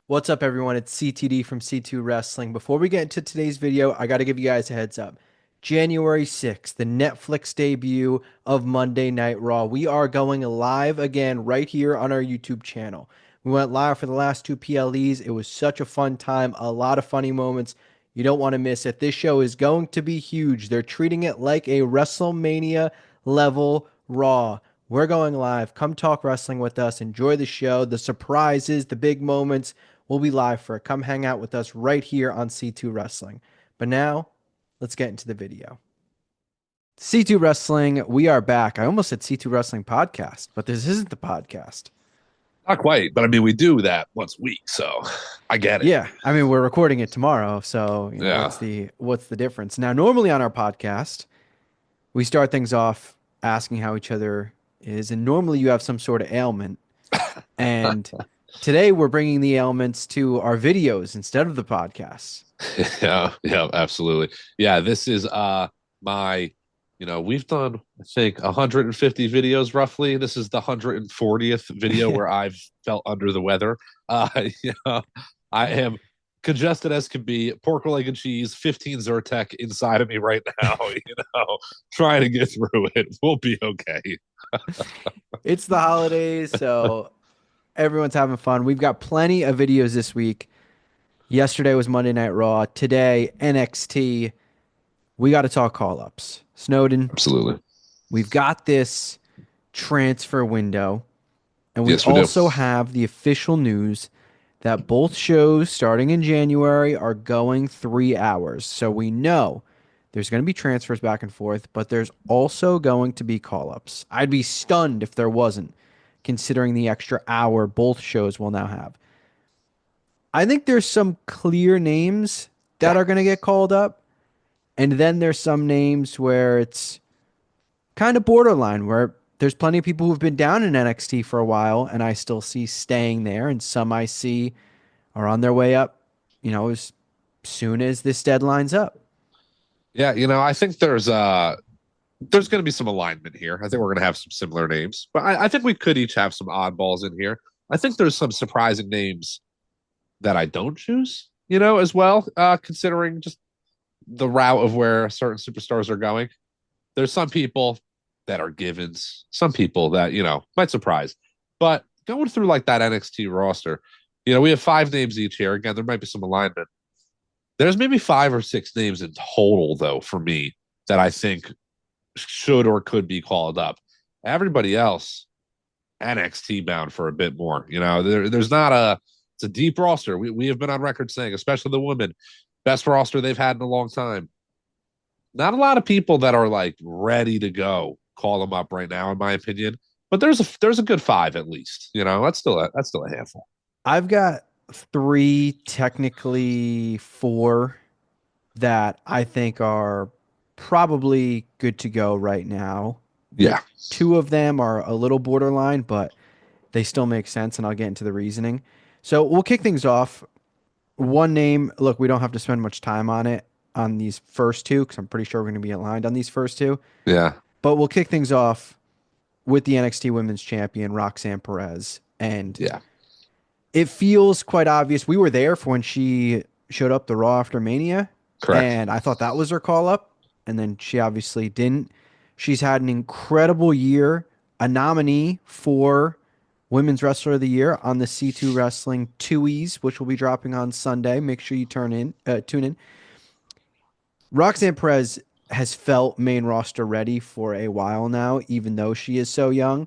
What's up, everyone? It's CTD from C2 Wrestling. Before we get into today's video, I got to give you guys a heads up. January 6th, the Netflix debut of Monday Night Raw. We are going live again right here on our YouTube channel. We went live for the last two PLEs. It was such a fun time, a lot of funny moments. You don't want to miss it. This show is going to be huge. They're treating it like a WrestleMania level Raw. We're going live. Come talk wrestling with us. Enjoy the show, the surprises, the big moments. We'll be live for it. Come hang out with us right here on C2 Wrestling. But now, let's get into the video. C2 Wrestling, we are back. I almost said C2 Wrestling Podcast, but this isn't the podcast. Not quite, but I mean, we do that once a week, so I get it. Yeah, I mean we're recording it tomorrow, so Yeah. what's the difference? Now, normally on our podcast, we start things off asking how each other is, and normally you have some sort of ailment, and today we're bringing the ailments to our videos instead of the podcasts. Yeah, absolutely. Yeah, this is my we've done I think 150 videos roughly. This is the 140th video where I've felt under the weather. You know, I am congested as can be, pork leg and cheese, 15 Zyrtec inside of me right now, trying to get through it. We'll be okay. It's the holidays, so everyone's having fun. We've got plenty of videos this week. Yesterday was Monday Night Raw. Today, NXT. We got to talk call ups. Snowden, Absolutely. we've got this transfer window, and we Yes, we do. also have the official news that both shows starting in January are going 3 hours. So we know there's going to be transfers back and forth, but there's also going to be call ups. I'd be stunned if there wasn't, considering the extra hour both shows will now have. I think there's some clear names that Yeah. are going to get called up. And then there's some names where it's kind of borderline, where there's plenty of people who've been down in NXT for a while, and I still see staying there. And some I see are on their way up, as soon as this deadline's up. Yeah, I think there's going to be some alignment here. I think we're going to have some similar names, but I think we could each have some oddballs in here. I think there's some surprising names that I don't choose, as well, considering just the route of where certain superstars are going. There's some people that are givens, some people that, might surprise. But going through like that NXT roster, we have five names each here. Again, there might be some alignment. There's maybe five or six names in total, though, for me that I think should or could be called up. Everybody else, NXT bound for a bit more. There's not it's a deep roster. We have been on record saying, especially the women, best roster they've had in a long time. Not a lot of people that are like ready to go call them up right now, in my opinion. But there's a good five at least. That's still a handful. I've got three, technically four, that I think are probably good to go right now. The Yeah, two of them are a little borderline, but they still make sense, and I'll get into the reasoning. So we'll kick things off. One name, look, we don't have to spend much time on it on these first two because I'm pretty sure we're going to be aligned on these first two. yeah, But we'll kick things off with the NXT Women's Champion, Roxanne Perez. And yeah. it feels quite obvious. We were there for when she showed up the Raw after Mania, Correct. and I thought that was her call up. And then she obviously didn't. She's had an incredible year, a nominee for Women's Wrestler of the Year on the C2 Wrestling Tuies, which will be dropping on Sunday. Make sure you tune in. Roxanne Perez has felt main roster ready for a while now, even though she is so young.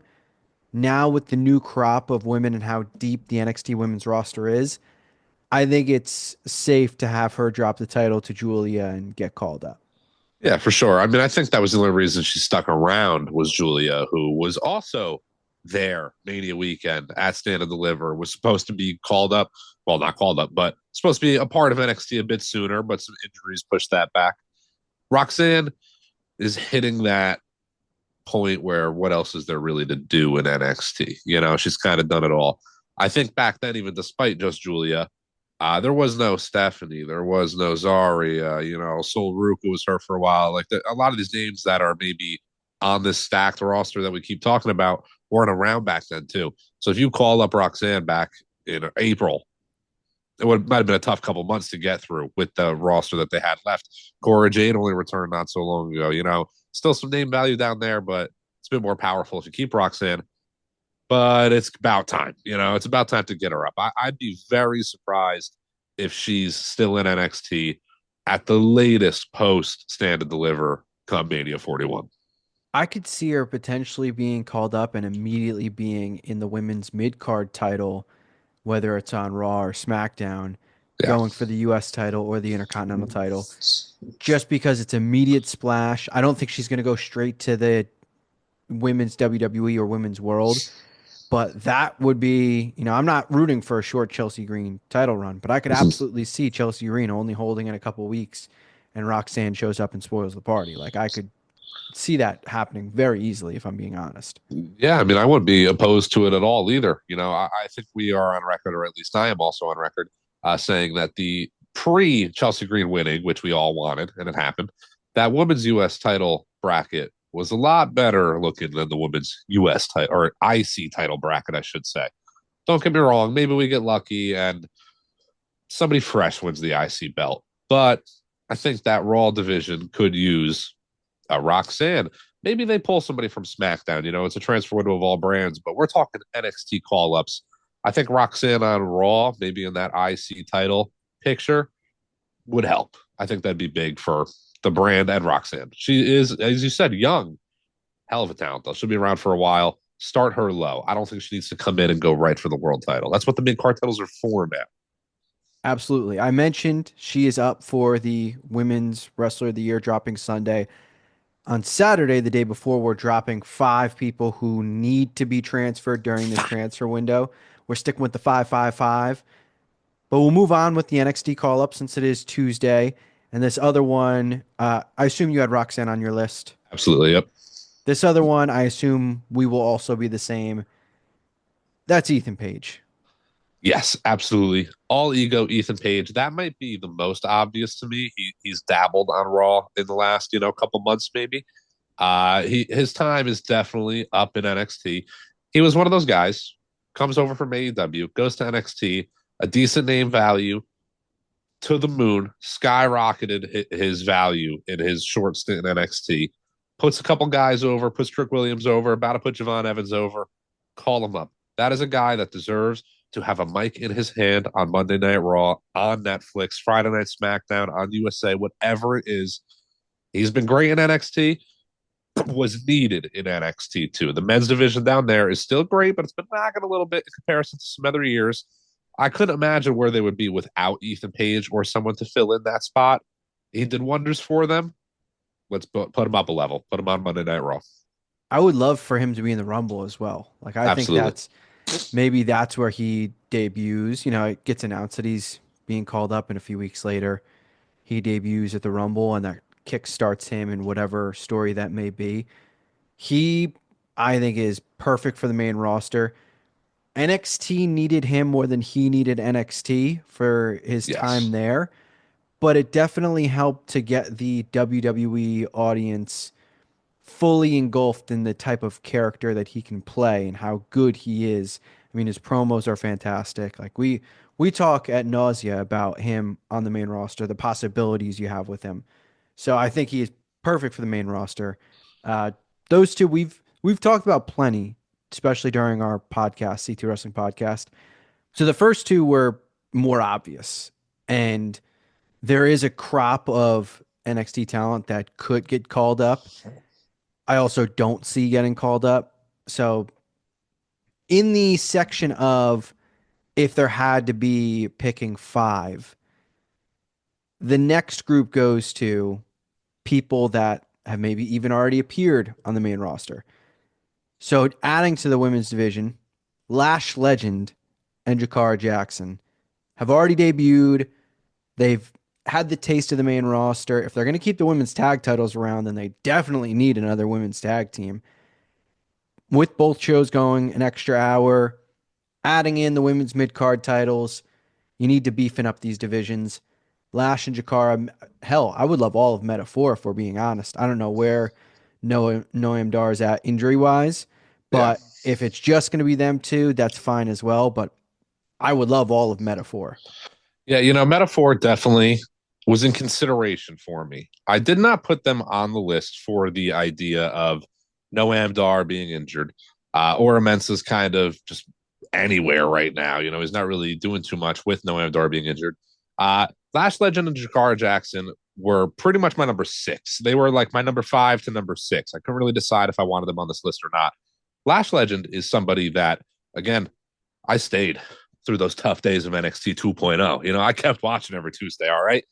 Now, with the new crop of women and how deep the NXT women's roster is, I think it's safe to have her drop the title to Julia and get called up. Yeah, for sure. I mean, I think that was the only reason she stuck around was Julia, who was also there Mania weekend at Stand and Deliver, was supposed to be called up. Well, not called up, but supposed to be a part of NXT a bit sooner, but some injuries pushed that back. Roxanne is hitting that point where what else is there really to do in NXT? She's kind of done it all. I think back then, even despite just Julia, there was no Stephanie, there was no Zaria, Sol Ruka was her for a while. Like a lot of these names that are maybe on this stacked roster that we keep talking about weren't around back then too. So if you call up Roxanne back in April, might have been a tough couple months to get through with the roster that they had left. Cora Jade only returned not so long ago. Still some name value down there, but it's a bit more powerful if you keep Roxanne. But it's about time. It's about time to get her up. I'd be very surprised if she's still in NXT at the latest post Stand and Deliver come Mania 41. I could see her potentially being called up and immediately being in the women's mid card title, whether it's on Raw or SmackDown, Yeah. going for the US title or the Intercontinental title, just because it's immediate splash. I don't think she's going to go straight to the women's WWE or women's world, but that would be, I'm not rooting for a short Chelsea Green title run, but I could absolutely see Chelsea Green only holding in a couple weeks and Roxanne shows up and spoils the party. Like I could see that happening very easily if I'm being honest. Yeah, I mean, I wouldn't be opposed to it at all either. I think we are on record, or at least I am also on record, saying that the pre Chelsea Green winning, which we all wanted, and it happened, that women's U.S. title bracket was a lot better looking than the women's U.S. title or IC title bracket, I should say. Don't get me wrong, maybe we get lucky and somebody fresh wins the IC belt, but I think that Raw division could use a Roxanne. Maybe they pull somebody from SmackDown. It's a transfer window of all brands, but we're talking NXT call ups. I think Roxanne on Raw, maybe in that IC title picture, would help. I think that'd be big for the brand and Roxanne. She is, as you said, young, hell of a talent, though. She'll be around for a while. Start her low. I don't think she needs to come in and go right for the world title. That's what the mid card titles are for now. Absolutely. I mentioned she is up for the Women's Wrestler of the Year dropping Sunday. On Saturday, the day before, we're dropping 5 people who need to be transferred during this transfer window. We're sticking with the 555, but we'll move on with the NXT call up since it is Tuesday. And this other one, I assume you had Roxanne on your list. Absolutely. Yep. This other one, I assume we will also be the same. That's Ethan Page. Yes, absolutely. All ego, Ethan Page. That might be the most obvious to me. He's dabbled on Raw in the last, couple months maybe. His time is definitely up in NXT. He was one of those guys, comes over from AEW, goes to NXT, a decent name value to the moon, skyrocketed his value in his short stint in NXT. Puts a couple guys over, puts Trick Williams over, about to put Javon Evans over. Call him up. That is a guy that deserves to have a mic in his hand on Monday Night Raw, on Netflix, Friday Night SmackDown, on USA, whatever it is. He's been great in NXT, was needed in NXT too. The men's division down there is still great, but it's been lagging a little bit in comparison to some other years. I couldn't imagine where they would be without Ethan Page or someone to fill in that spot. He did wonders for them. Let's put him up a level, put him on Monday Night Raw. I would love for him to be in the Rumble as well. Like I think Absolutely. that's where he debuts. It gets announced that he's being called up, and a few weeks later, he debuts at the Rumble, and that kick starts him in whatever story that may be. He, I think, is perfect for the main roster. NXT needed him more than he needed NXT for his time Yes. there, but it definitely helped to get the WWE audience fully engulfed in the type of character that he can play and how good he is. I mean, his promos are fantastic. Like we talk at nausea about him on the main roster, the possibilities you have with him. So I think he is perfect for the main roster. Uh, those two we've talked about plenty, especially during our podcast, C2 Wrestling Podcast. So the first two were more obvious, and there is a crop of NXT talent that could get called up. I also don't see getting called up. So in the section of if there had to be picking 5, the next group goes to people that have maybe even already appeared on the main roster. So adding to the women's division, Lash Legend and Jakara Jackson have already debuted. They've had the taste of the main roster. If they're going to keep the women's tag titles around, then they definitely need another women's tag team. With both shows going an extra hour, adding in the women's mid card titles, you need to beefing up these divisions. Lash and Jakara, hell, I would love all of Metaphor if we're being honest. I don't know where Noam Dar is at injury wise, Yeah. but if it's just going to be them two, that's fine as well. But I would love all of Metaphor. Yeah, Metaphor definitely was in consideration for me. I did not put them on the list for the idea of Noam Dar being injured, or Mensa's kind of just anywhere right now. He's not really doing too much with Noam Dar being injured. Lash Legend and Jakar Jackson were pretty much my number six. They were like my number five to number six. I couldn't really decide if I wanted them on this list or not. Lash Legend is somebody that, again, I stayed through those tough days of NXT 2.0. I kept watching every Tuesday. All right.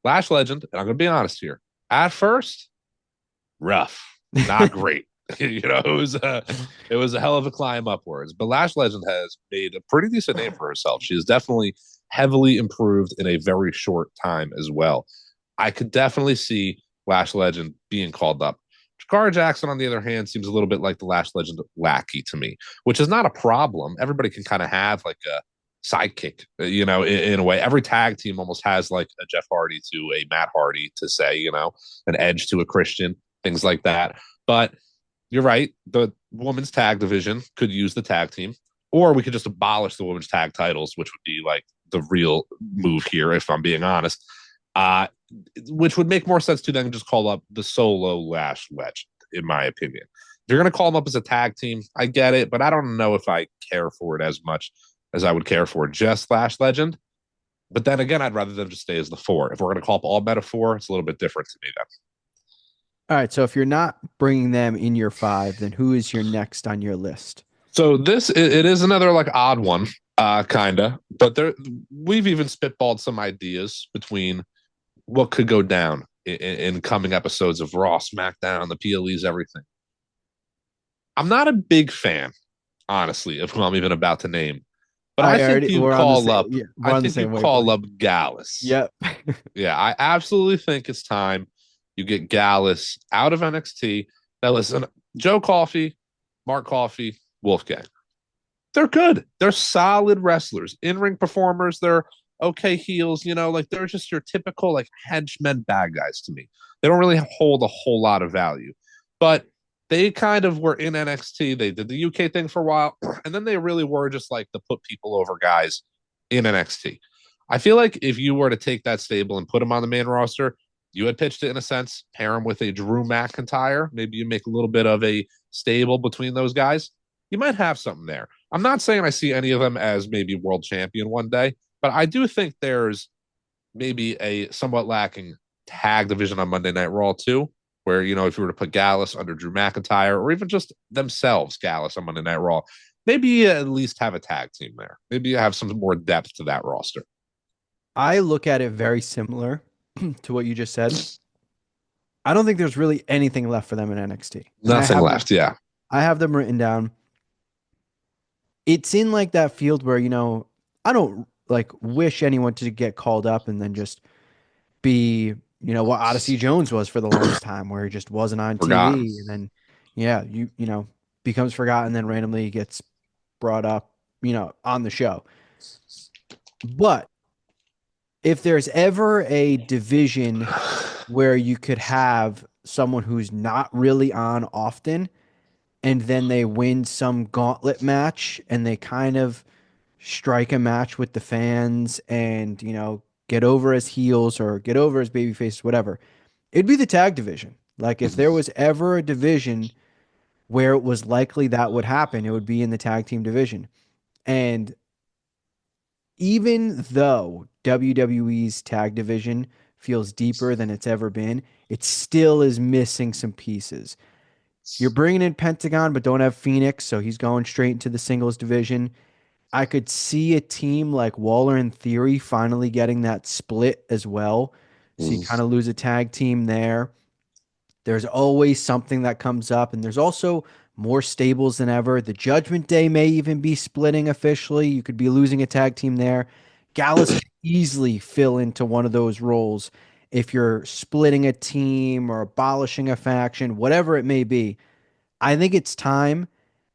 Lash Legend, and I'm going to be honest here. At first, rough, not great. It was a hell of a climb upwards. But Lash Legend has made a pretty decent name for herself. She has definitely heavily improved in a very short time as well. I could definitely see Lash Legend being called up. Jakara Jackson, on the other hand, seems a little bit like the Lash Legend lackey to me, which is not a problem. Everybody can kind of have like a sidekick, in a way. Every tag team almost has like a Jeff Hardy to a Matt Hardy to say, an Edge to a Christian, things like that. But you're right. The women's tag division could use the tag team, or we could just abolish the women's tag titles, which would be like the real move here, if I'm being honest. Uh, which would make more sense to then just call up the solo Lash Legend, in my opinion. If you're going to call them up as a tag team, I get it, but I don't know if I care for it as much as I would care for just Lash Legend. But then again, I'd rather them just stay as the four. If we're going to call up all Metaphor, it's a little bit different to me then. All right, so if you're not bringing them in your five, then who is your next on your list? So this it is another like odd one, kinda. But we've even spitballed some ideas between what could go down in coming episodes of Raw, SmackDown, the PLEs, everything. I'm not a big fan, honestly, of who I'm even about to name. But I already we're on the same, yeah, we're I on the think you same call wavelength. up Gallus. Yep. Yeah, I absolutely think it's time you get Gallus out of NXT. Now listen, Joe Coffey, Mark Coffey, Wolfgang. They're good. They're solid wrestlers, in-ring performers. They're okay heels, like they're just your typical like henchmen bad guys to me. They don't really hold a whole lot of value. But they kind of were in NXT. They did the UK thing for a while, and then they really were just like the put people over guys in NXT. I feel like if you were to take that stable and put them on the main roster, you had pitched it in a sense, pair them with a Drew McIntyre. Maybe you make a little bit of a stable between those guys. You might have something there. I'm not saying I see any of them as maybe world champion one day, but I do think there's maybe a somewhat lacking tag division on Monday Night Raw too, where if you were to put Gallus under Drew McIntyre or even just themselves Gallus on Monday Night Raw, maybe you at least have a tag team there. Maybe you have some more depth to that roster. I look at it very similar to what you just said. I don't think there's really anything left for them in NXT. And Nothing left. Yeah. I have them written down. It's in like that field where, I don't like wish anyone to get called up and then just be, what Odyssey Jones was for the longest time, where he just wasn't on Forgotten. TV. And then, yeah, becomes forgotten, then randomly gets brought up, on the show. But if there's ever a division where you could have someone who's not really on often and then they win some gauntlet match and they kind of strike a match with the fans and, get over as heels or get over as baby faces, whatever, it'd be the tag division. Like if there was ever a division where it was likely that would happen, it would be in the tag team division. And even though WWE's tag division feels deeper than it's ever been, it still is missing some pieces. You're bringing in Pentagon, but don't have Phoenix, so he's going straight into the singles division. I could see a team like Waller and Theory finally getting that split as well. So you kind of lose a tag team there. There's always something that comes up, and there's also more stables than ever. The Judgment Day may even be splitting officially. You could be losing a tag team there. Gallus could easily fill into one of those roles if you're splitting a team or abolishing a faction, whatever it may be. I think it's time.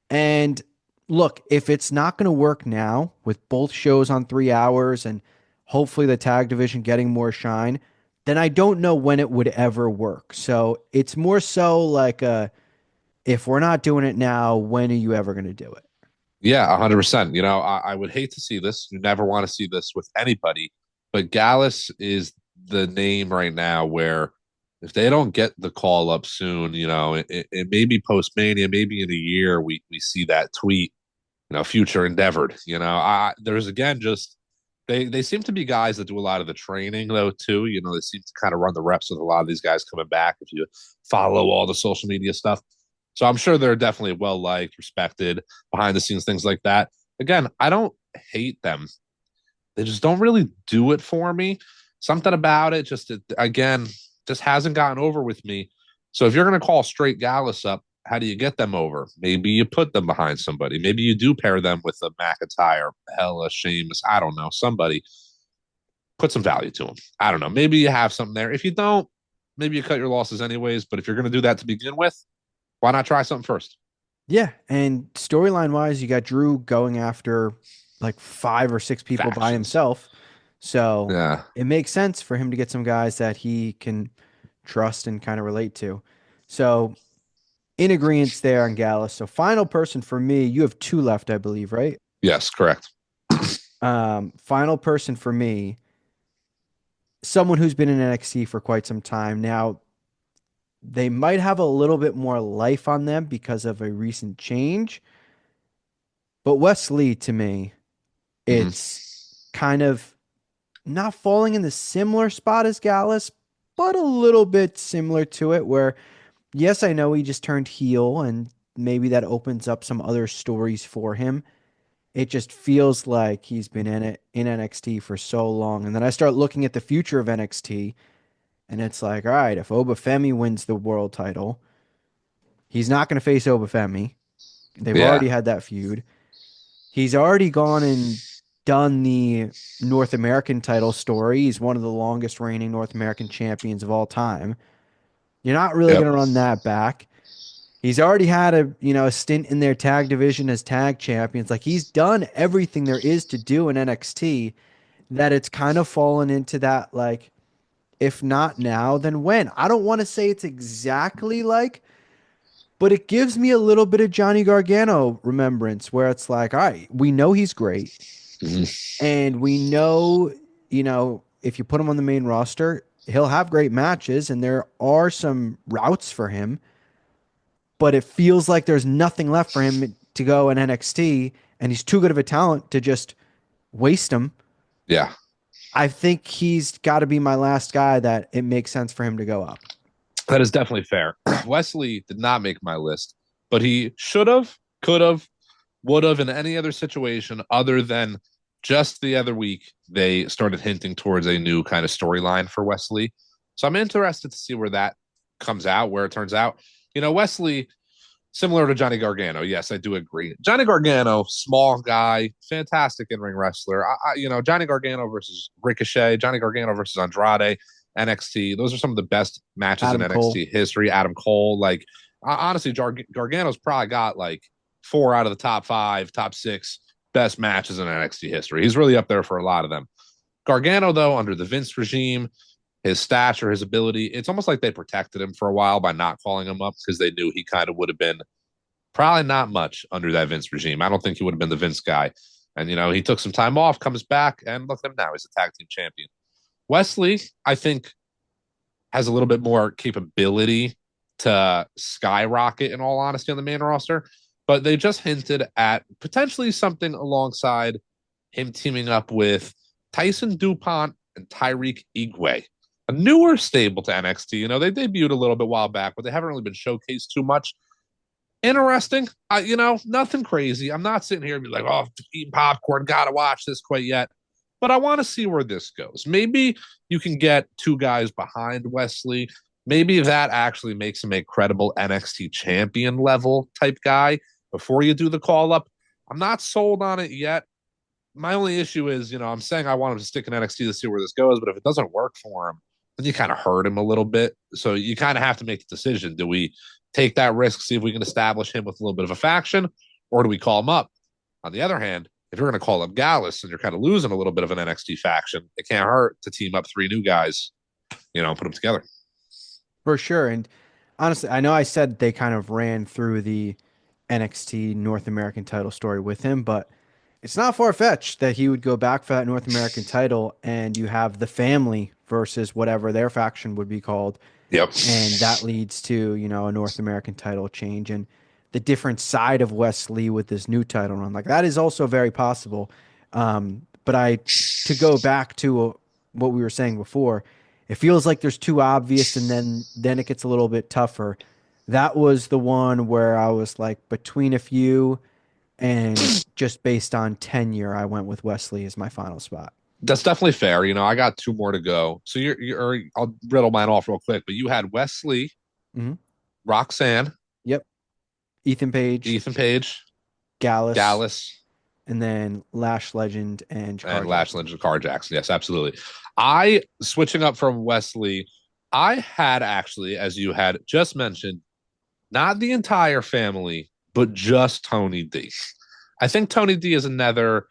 And look, if it's not going to work now with both shows on 3 hours and hopefully the tag division getting more shine, then I don't know when it would ever work. So it's more so like if we're not doing it now, when are you ever going to do it? Yeah, 100%. I would hate to see this. You never want to see this with anybody. but Gallus is the name right now where if they don't get the call up soon, it may be post Mania, maybe in a year we see that tweet, future endeavored. There's again just they seem to be guys that do a lot of the training though too. They seem to kind of run the reps with a lot of these guys coming back. If you follow all the social media stuff, so I'm sure they're definitely well liked, respected, behind the scenes things like that. Again, I don't hate them. They just don't really do it for me. Something about it again just hasn't gotten over with me. So if you're going to call straight Gallus up, how do you get them over? Maybe you put them behind somebody. Maybe you do pair them with a McIntyre, Hella, Sheamus. I don't know. Somebody put some value to them. I don't know. Maybe you have something there. If you don't, maybe you cut your losses anyways. But if you're going to do that to begin with, why not try something first? Yeah, and storyline wise, you got Drew going after like 5 or 6 people by Factions. himself. So Yeah. it makes sense for him to get some guys that he can trust and kind of relate to. So in agreement there on Gallus. So final person for me, you have two left, I believe, right? Yes, correct. Final person for me, someone who's been in NXT for quite some time. Now, they might have a little bit more life on them because of a recent change, but Wesley to me, Mm-hmm. it's kind of not falling in the similar spot as Gallus, but a little bit similar to it where yes, I know he just turned heel and maybe that opens up some other stories for him. It just feels like he's been in NXT for so long. And then I start looking at the future of NXT and it's like, all right, if Obafemi wins the world title, he's not going to face Obafemi. They've Yeah. already had that feud. He's already gone and done the North American title story. He's one of the longest reigning North American champions of all time. You're not really Yep. going to run that back. He's already had a stint in their tag division as tag champions. Like he's done everything there is to do in NXT that it's kind of fallen into that like if not now then when. I don't want to say it's exactly like but it gives me a little bit of Johnny Gargano remembrance where it's like, all right, we know he's great. Mm-hmm. And we know, if you put him on the main roster, he'll have great matches and there are some routes for him, but it feels like there's nothing left for him to go in NXT and he's too good of a talent to just waste him. Yeah. I think he's got to be my last guy that it makes sense for him to go up. That is definitely fair. Wesley did not make my list, but he should have, could have, would have in any other situation other than just the other week they started hinting towards a new kind of storyline for Wesley. So I'm interested to see where that comes out, where it turns out. Wesley, similar to Johnny Gargano. Yes, I do agree. Johnny Gargano, small guy, fantastic in-ring wrestler. Johnny Gargano versus Ricochet, Johnny Gargano versus Andrade, NXT. Those are some of the best matches in Adam Cole. NXT history. Adam Cole, like honestly, Gargano's probably got like 4 out of the top 5, top 6 best matches in NXT history. He's really up there for a lot of them. Gargano, though, under the Vince regime, his stature, his ability, it's almost like they protected him for a while by not calling him up because they knew he kind of would have been probably not much under that Vince regime. I don't think he would have been the Vince guy. And, he took some time off, comes back, and look at him now. He's a tag team champion. Wesley, I think, has a little bit more capability to skyrocket, in all honesty, on the main roster. But they just hinted at potentially something alongside him teaming up with Tyson DuPont and Tyreek Igwe, a newer stable to NXT. They debuted a little bit while back, but they haven't really been showcased too much. Interesting. Nothing crazy. I'm not sitting here and be like, oh, eating popcorn, gotta watch this quite yet. But I want to see where this goes. Maybe you can get 2 guys behind Wesley. Maybe that actually makes him a credible NXT champion level type guy before you do the call up. I'm not sold on it yet. My only issue is, I'm saying I want him to stick in NXT to see where this goes, but if it doesn't work for him, then you kind of hurt him a little bit. So you kind of have to make the decision. Do we take that risk, see if we can establish him with a little bit of a faction, or do we call him up? On the other hand, if you're going to call up Gallus and you're kind of losing a little bit of an NXT faction, it can't hurt to team up 3 new guys, put them together. For sure. And honestly, I know I said they kind of ran through the NXT North American title story with him, but It's not far-fetched that he would go back for that North American title, and you have the family versus whatever their faction would be called, Yep. and that leads to, a North American title change and the different side of Wesley with this new title run. Like that is also very possible. But to go back to what we were saying before, it feels like there's too obvious, and then it gets a little bit tougher. That was the one where I was like between a few, and just based on tenure, I went with Wesley as my final spot. That's definitely fair. I got two more to go. So I'll riddle mine off real quick. But you had Wesley, Hmm. Roxanne, Yep. Ethan Page, Ethan Page, Gallus, Gallus, and then Lash Legend and and Jakar Lash Jackson. Legend Car Jackson. Yes, absolutely. I switching up from Wesley, I had actually, as you had just mentioned, not the entire family, but just Tony D. I think Tony D is another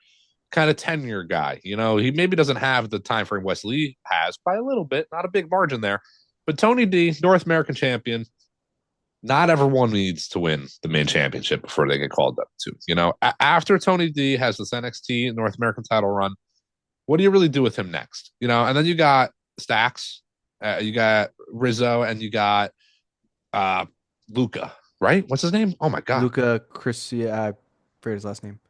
kind of tenure guy. He maybe doesn't have the time frame Wesley has by a little bit, not a big margin there. But Tony D, North American champion, not everyone needs to win the main championship before they get called up to. After Tony D has this NXT North American title run, what do you really do with him next? And then you got Stacks, you got Rizzo, and you got uh Luca, right? What's his name? Oh my god. Luca Chris, I forget his last name.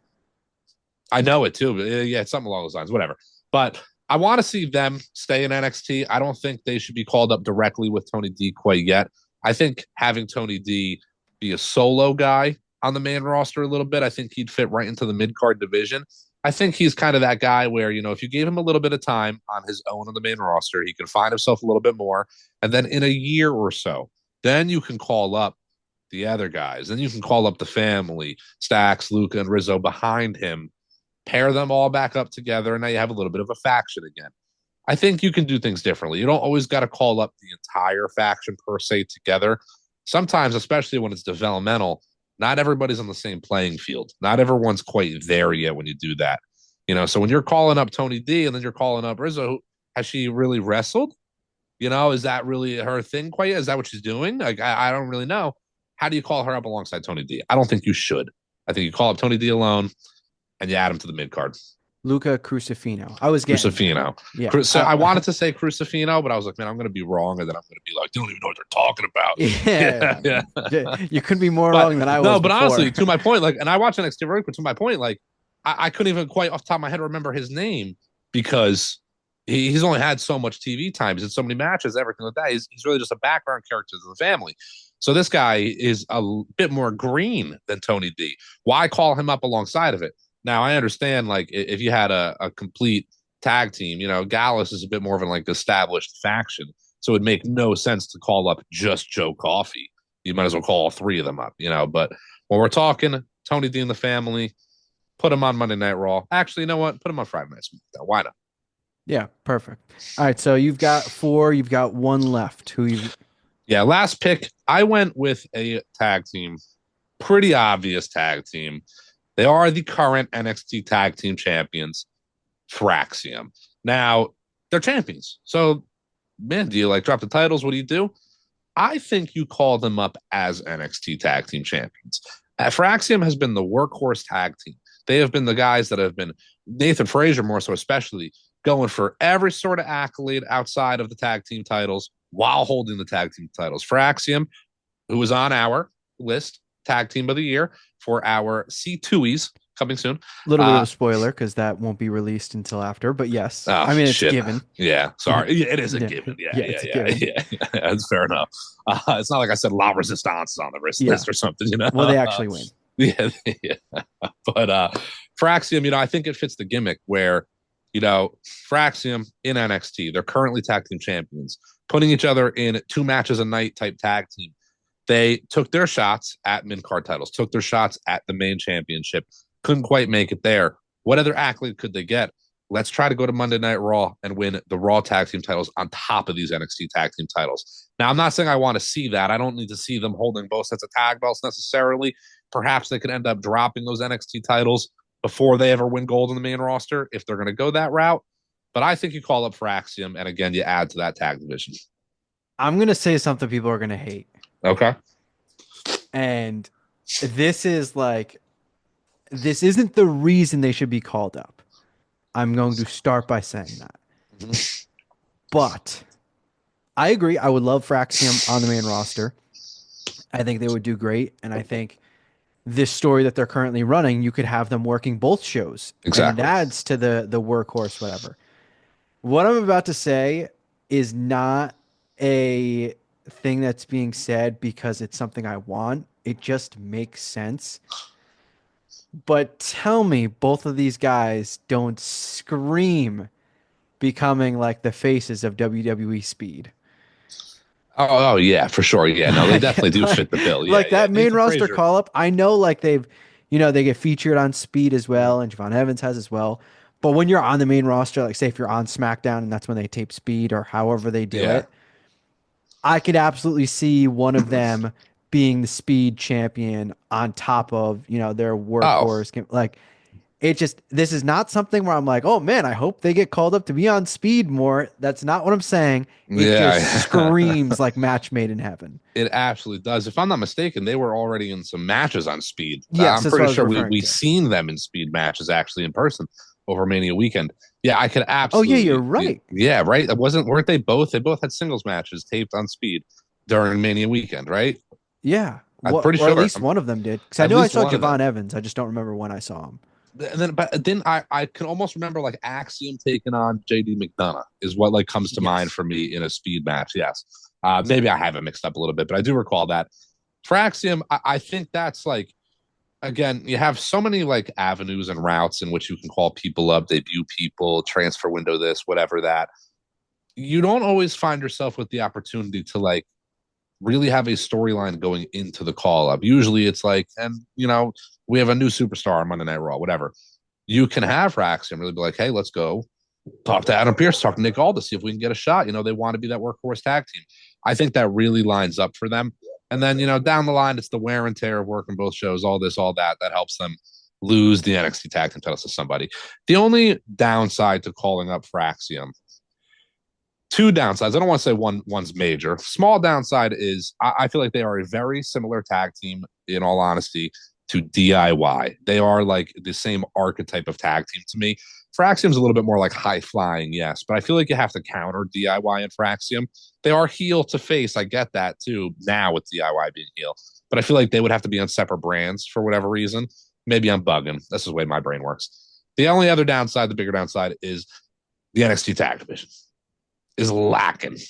I know it too, but yeah, it's something along those lines, whatever. But I want to see them stay in NXT. I don't think they should be called up directly with Tony D quite yet. I think having Tony D be a solo guy on the main roster a little bit, I think he'd fit right into the mid card division. I think he's kind of that guy where, if you gave him a little bit of time on his own on the main roster, he can find himself a little bit more. And then in a year or so, then you can call up the other guys. Then you can call up the family, Stacks, Luca, and Rizzo behind him, pair them all back up together, and now you have a little bit of a faction again. I think you can do things differently. You don't always got to call up the entire faction per se together. Sometimes, especially when it's developmental, not everybody's on the same playing field. Not everyone's quite there yet when you do that. So when you're calling up Tony D and then you're calling up Rizzo, has she really wrestled? Is that really her thing quite yet? Is that what she's doing? Like, I don't really know. How do you call her up alongside Tony D? I don't think you should. I think you call up Tony D alone and you add him to the mid card. Luca Crucifino. I was getting there. Crucifino. Yeah. So I wanted to say Crucifino, but I was like, man, I'm going to be wrong, and then I'm going to be like, they don't even know what they're talking about. Yeah. Yeah. You couldn't be more But wrong than I no, was but before. honestly, to my point, like, and I watched NXT very quick. To my point, like, I couldn't even quite off the top of my head remember his name because he's only had so much TV time. He's in so many matches, everything like that. He's really just a background character to the family. So this guy is a bit more green than Tony D. Why call him up alongside of it? Now I understand, like, if you had a complete tag team, Gallus is a bit more of an like established faction, so it would make no sense to call up just Joe Coffey. You might as well call all three of them up, But when we're talking Tony D and the family, put him on Monday Night Raw. Actually, you know what? Put him on Friday Night SmackDown. Why not? Yeah, perfect. All right, so you've got four, you've got one left. Who you Yeah, last pick. I went with a tag team, pretty obvious tag team. They are the current NXT Tag Team Champions, Fraxium. Now, they're champions. So, man, do you like drop the titles? What do you do? I think you call them up as NXT Tag Team Champions. Fraxium has been the workhorse tag team. They have been the guys that have been, Nathan Frazier more so especially, going for every sort of accolade outside of the tag team titles while holding the tag team titles. Fraxium, who was on our list, tag team of the year for our C2Es coming soon. a little bit of a spoiler because that won't be released until after, but yes. Oh, I mean, it's shit. given. Yeah, sorry. Yeah, it is a Yeah. given. Yeah, Yeah, yeah, it's a yeah, given. yeah. It's fair enough. It's not like I said La Resistance is on the Yeah. list or something, Well, they actually win. Yeah, yeah. But Fraxium, I think it fits the gimmick where, Fraxium in NXT, they're currently tag team champions, putting each other in 2 matches a night type tag team. They took their shots at mid-card titles, took their shots at the main championship, couldn't quite make it there. What other accolade could they get? Let's try to go to Monday Night Raw and win the Raw tag team titles on top of these NXT tag team titles. Now, I'm not saying I want to see that. I don't need to see them holding both sets of tag belts necessarily. Perhaps they could end up dropping those NXT titles before they ever win gold in the main roster if they're going to go that route. But I think you call up Fraxium, and again, you add to that tag division. I'm going to say something people are going to hate. Okay. And this is like, this isn't the reason they should be called up. I'm going to start by saying that. Mhm. But I agree. I would love Fraxium on the main roster. I think they would do great. And I think this story that they're currently running, you could have them working both shows and it Exactly. adds to the workhorse, whatever. What I'm about to say is not a thing that's being said because it's something I want. It just makes sense. But tell me, both of these guys don't scream becoming like the faces of WWE speed. Oh, yeah, for sure. Yeah, no, they definitely like, do like, fit the bill. Yeah, like yeah. that main Nathan roster Frazier. call up. I know like they get featured on Speed as well, and Javon Evans has as well. But when you're on the main roster, like say if you're on SmackDown and that's when they tape Speed or however they do Yeah. it, I could absolutely see one of them being the Speed champion on top of their Oh, workhorse. Like it just this is not something where I'm like, oh man, I hope they get called up to be on Speed more. That's not what I'm saying. It just yeah. screams like match made in heaven. It absolutely does. If I'm not mistaken, they were already in some matches on Speed. Yes, I'm that's what pretty I was sure referring we to. seen them in Speed matches actually in person over Mania weekend. Yeah, I could Oh yeah, you're absolutely. right. Yeah, right. It wasn't weren't they both? They both had singles matches taped on Speed during Mania weekend, right? Yeah. I'm What pretty or at sure. least one of them did. Because I At know I least saw one of Javon them. Evans. I just don't remember when I saw him. But then I can almost remember like Axiom taking on JD McDonough is what like comes to mind Yes. for me in a Speed match. Yes. Maybe I have it mixed up a little bit, but I do recall that. For Axiom, I think that's like again, you have so many like avenues and routes in which you can call people up, debut people, transfer window this, whatever that. You don't always find yourself with the opportunity to like really have a storyline going into the call up. Usually it's like, and we have a new superstar on Monday Night Raw, whatever. You can have Rax and really be like, hey, let's go talk to Adam Pierce, talk to Nick Aldis, see if we can get a shot. They want to be that workhorse tag team. I think that really lines up for them. And then, down the line, it's the wear and tear of working both shows, all this, all that, that helps them lose the NXT tag team titles to somebody. The only downside to calling up Fraxium, two downsides. I don't want to say one's major. Small downside is I feel like they are a very similar tag team, in all honesty, to DIY. They are like the same archetype of tag team to me. Fraxium's a little bit more like high flying, yes, but I feel like you have to counter DIY and Fraxium. They are heel to face. I get that too now with DIY being heel, but I feel like they would have to be on separate brands for whatever reason. Maybe I'm bugging. This is the way my brain works. The only other downside, the bigger downside, is the NXT tag division is lacking. Yeah.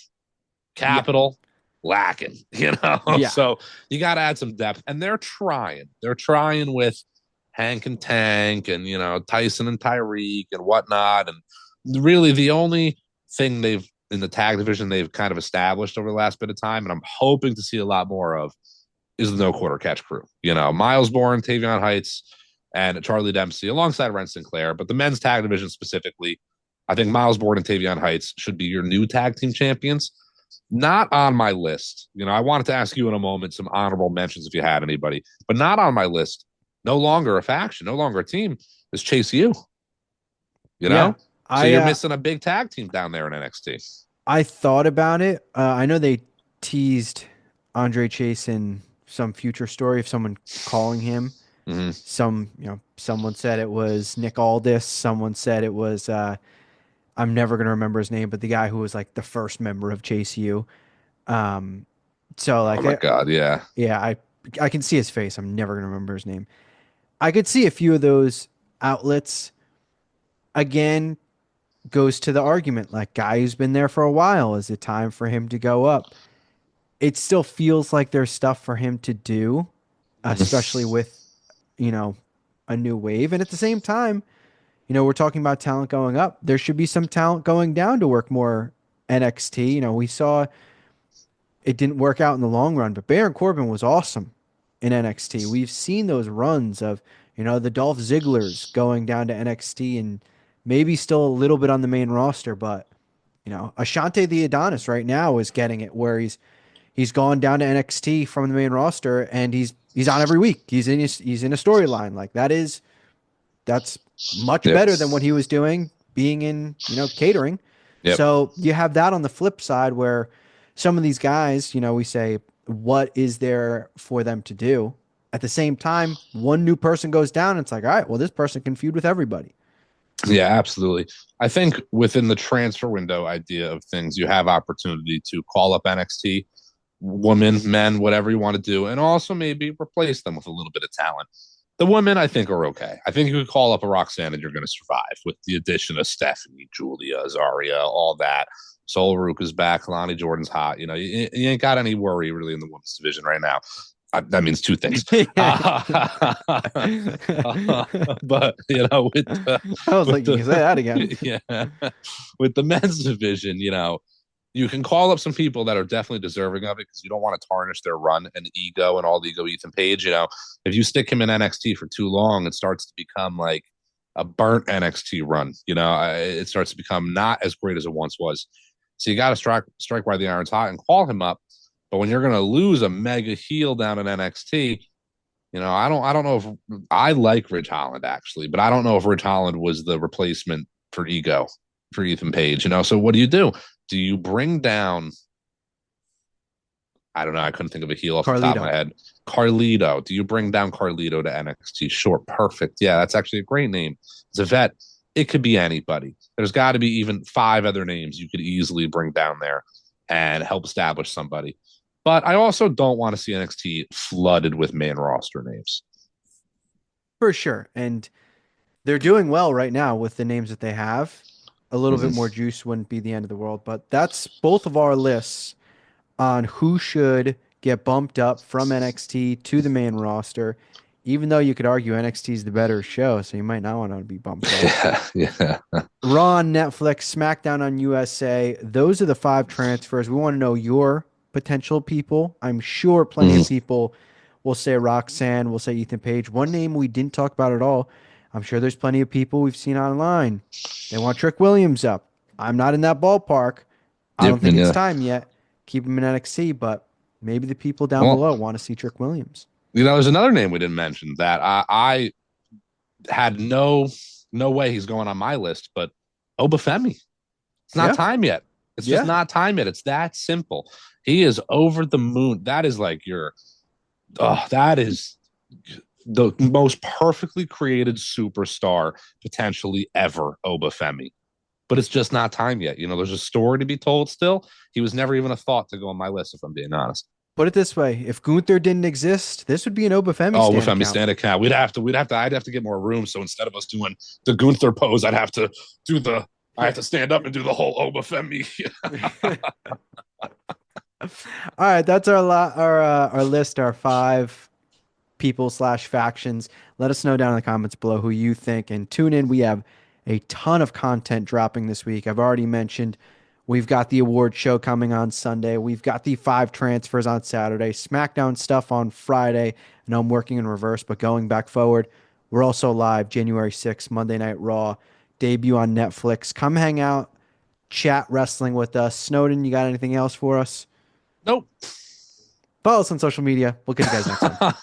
Capital lacking, Yeah. So you got to add some depth, and they're trying. They're trying with Hank and Tank, and Tyson and Tyreek and whatnot. And really, the only thing they've in the tag division they've kind of established over the last bit of time, and I'm hoping to see a lot more of, is the no quarter catch crew. Miles Bourne, Tavion Heights, and Charlie Dempsey alongside Ren Sinclair. But the men's tag division specifically, I think Miles Bourne and Tavion Heights should be your new tag team champions. Not on my list. I wanted to ask you in a moment some honorable mentions if you had anybody, but not on my list. No longer a faction, no longer a team is Chase U, you Yeah. know? So I you're uh missing a big tag team down there in NXT. I thought about it. I know they teased Andre Chase in some future story of someone calling him. Mm-hmm. Someone said it was Nick Aldis. Someone said it was I'm never gonna remember his name, but the guy who was like the first member of Chase U. Um, so Oh like, my God, yeah. yeah, I can see his face. I'm never gonna remember his name. I could see a few of those outlets again goes to the argument like guy who's been there for a while. Is it time for him to go up? It still feels like there's stuff for him to do, especially Mm-hmm. with you know a new wave, and at the same time. We're talking about talent going up. There should be some talent going down to work more NXT. We saw it didn't work out in the long run, but Baron Corbin was awesome in NXT. We've seen those runs of, the Dolph Zigglers going down to NXT and maybe still a little bit on the main roster, but Ashante the Adonis right now is getting it where he's gone down to NXT from the main roster and he's on every week. He's in a storyline. Like that's much Yep. better than what he was doing being in, catering. Yep. So you have that on the flip side where some of these guys, we say, what is there for them to do? At the same time, one new person goes down. And it's like, all right, well, this person can feud with everybody. Yeah, absolutely. I think within the transfer window idea of things, you have opportunity to call up NXT, women, men, whatever you want to do, and also maybe replace them with a little bit of talent. The women, I think, are okay. I think you could call up a Roxanne and you're going to survive with the addition of Stephanie, Julia, Azaria, all that. Sol Ruka's back. Lonnie Jordan's hot. You ain't got any worry really in the women's division right now. That means two things. But I was with like, you can say that again. yeah, with the men's division, you can call up some people that are definitely deserving of it because you don't want to tarnish their run and ego and all ego Ethan Page. If you stick him in NXT for too long, it starts to become like a burnt NXT run. It starts to become not as great as it once was. So you got to strike while the iron's hot and call him up. But when you're going to lose a mega heel down in NXT, I don't know if I like Ridge Holland actually, but I don't know if Ridge Holland was the replacement for ego for Ethan Page. So what do? Do you bring down? I don't know. I couldn't think of a heel off the top of my Carlito. head. Carlito. Do you bring down Carlito to NXT? Sure, perfect. Yeah, that's actually a great name. It's a vet. It could be anybody. There's got to be even 5 other names you could easily bring down there and help establish somebody. But I also don't want to see NXT flooded with main roster names. For sure. And they're doing well right now with the names that they have. A little bit more Mm-hmm. juice wouldn't be the end of the world, but that's both of our lists on who should get bumped up from NXT to the main roster. Even though you could argue NXT is the better show, so you might not want to be bumped up. Yeah, yeah. Raw on Netflix, SmackDown on USA. Those are the 5 transfers. We want to know your potential people. I'm sure plenty of Mm-hmm. people will say Roxanne, will say Ethan Page. One name we didn't talk about at all. I'm sure there's plenty of people we've seen online. They want Trick Williams up. I'm not in that ballpark. I don't Yep, think and it's yeah. time yet. Keep him in NXT, but maybe the people down Well, below want to see Trick Williams. there's another name we didn't mention that I had no way he's going on my list, but Obafemi. It's not Yeah, time yet. It's just yeah. not time yet. It's that simple. He is over the moon. That is like that is the most perfectly created superstar potentially ever, Obafemi. But it's just not time yet. There's a story to be told still. He was never even a thought to go on my list, if I'm being honest. Put it this way: if Gunther didn't exist, this would be an Obafemi Oh, stand Obafemi account. stand account. I'd have to get more room. So instead of us doing the Gunther pose, I have to stand up and do the whole Obafemi. All right, that's our list, our 5 people slash factions. Let us know down in the comments below who you think, and tune in. We have a ton of content dropping this week. I've already mentioned we've got the award show coming on Sunday. We've got the 5 transfers on Saturday, SmackDown stuff on Friday. I know I'm working in reverse, but going back forward, we're also live January 6th, Monday Night Raw, debut on Netflix. Come hang out, chat wrestling with us. Snowden, you got anything else for us? Nope. Follow us on social media. We'll catch you guys next time.